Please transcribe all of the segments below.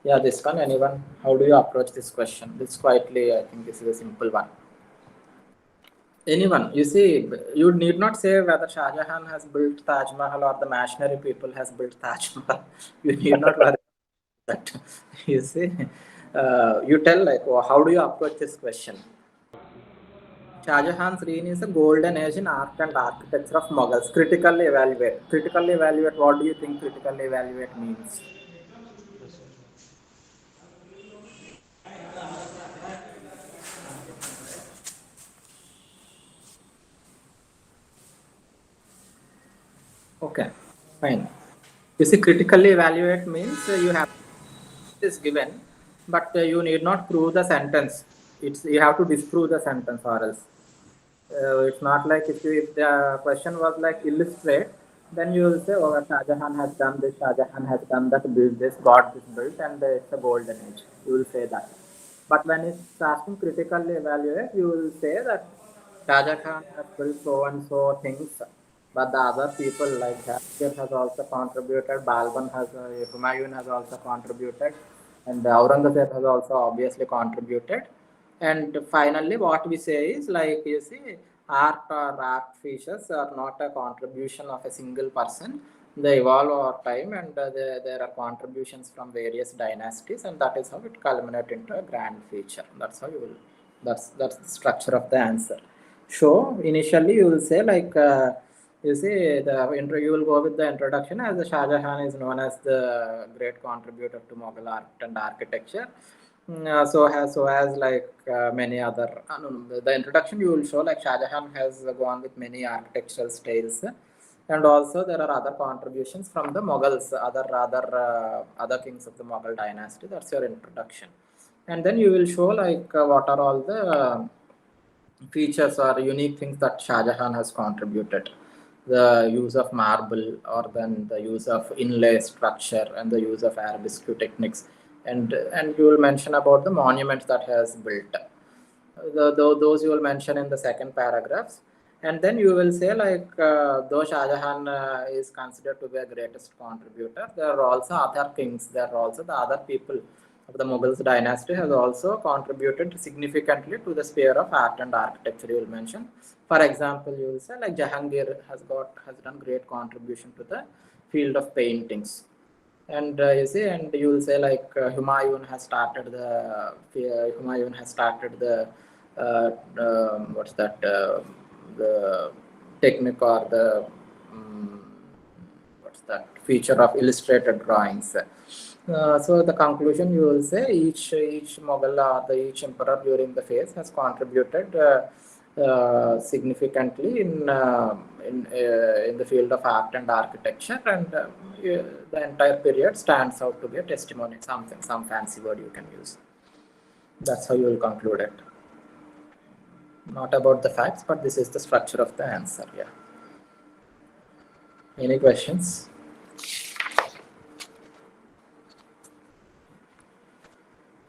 Yeah, this one, anyone, how do you approach this question? This quietly, I think this is a simple one. Anyone, you see, you need not say whether Shah-Jahan has built Taj Mahal or the machinery people has built Taj Mahal. You need not worry about that. You see, you tell like, how do you approach this question? Shah-Jahan's reign is a golden age in art and architecture of Mughals. Critically evaluate. Critically evaluate. What do you think critically evaluate means? Okay, fine. You see, critically evaluate means you have is given, but you need not prove the sentence. It's you have to disprove the sentence or else. It's not like if the question was like illustrate, then you will say, oh, Shah-Jahan has done this, Shah-Jahan has done that, built this, got this built, and it's a golden age. You will say that. But when it's asking critically evaluate, you will say that Shah-Jahan has built so and so things, but the other people like Shakir has also contributed, Balban has, Humayun has also contributed, and Aurangzeb has also obviously contributed. And finally, what we say is like, you see, art or art features are not a contribution of a single person. They evolve over time, and there are contributions from various dynasties, and that is how it culminates into a grand feature. That's how you will. That's the structure of the answer. So initially, you will say like. You see, the intro. You will go with the introduction as the Shah-Jahan is known as the great contributor to Mughal art and architecture. So has like many other. No, the introduction you will show like Shah Jahan has gone with many architectural styles, and also there are other contributions from the Mughals, other kings of the Mughal dynasty. That's your introduction, and then you will show like what are all the features or unique things that Shah Jahan has contributed. The use of marble, or then the use of inlay structure, and the use of arabesque techniques, and you will mention about the monuments that he has built. Those you will mention in the second paragraphs, and then you will say like though Shah Jahan is considered to be a greatest contributor, there are also other kings. There are also the other people of the Mughals dynasty has also contributed significantly to the sphere of art and architecture. You will mention, for example, you will say like Jahangir has done great contribution to the field of paintings, and you see, and you will say like Humayun has started the what's that the technique or the what's that feature of illustrated drawings. So the conclusion you will say each Mughal or each emperor during the phase has contributed significantly in the field of art and architecture, and the entire period stands out to be a testimony. Some fancy word you can use. That's how you will conclude it. Not about the facts, but this is the structure of the answer. Yeah. Any questions?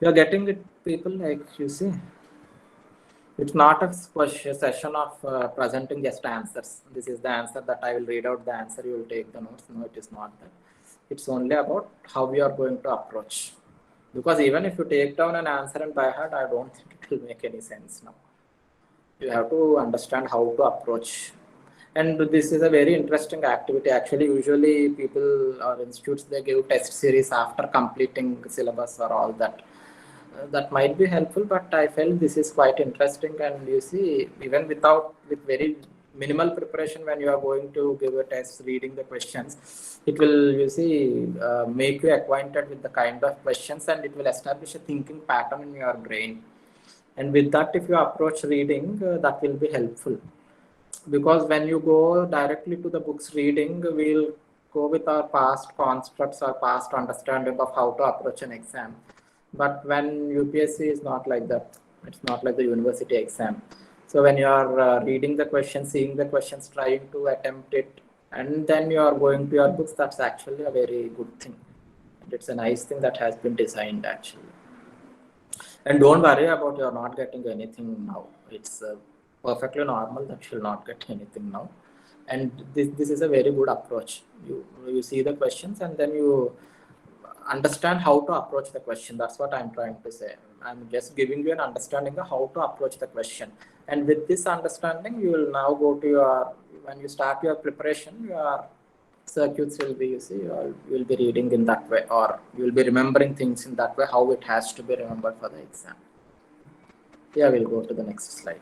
You are getting it, people, like you see. It's not a session of presenting just answers. This is the answer that I will read out the answer. You will take the notes. No, it is not that. It's only about how we are going to approach. Because even if you take down an answer and by heart, I don't think it will make any sense now. You have to understand how to approach. And this is a very interesting activity. Actually, usually people or institutes, they give test series after completing syllabus or all that. That might be helpful, but I felt this is quite interesting. And you see, even with very minimal preparation, when you are going to give a test, reading the questions, it will, you see, make you acquainted with the kind of questions, and it will establish a thinking pattern in your brain. And with that, if you approach reading, that will be helpful. Because when you go directly to the books reading, we'll go with our past constructs or past understanding of how to approach an exam. But when UPSC is not like that, it's not like the university exam. So when you are reading the question, seeing the questions, trying to attempt it, and then you are going to your books, that's actually a very good thing. It's a nice thing that has been designed actually. And don't worry about you're not getting anything now. It's perfectly normal that you'll not get anything now. And this is a very good approach. You see the questions, and then you understand how to approach the question. That's what I'm trying to say. I'm just giving you an understanding of how to approach the question. And with this understanding, you will now go to your, when you start your preparation, your circuits will be, you will be reading in that way, or you will be remembering things in that way, how it has to be remembered for the exam. Yeah, we'll go to the next slide.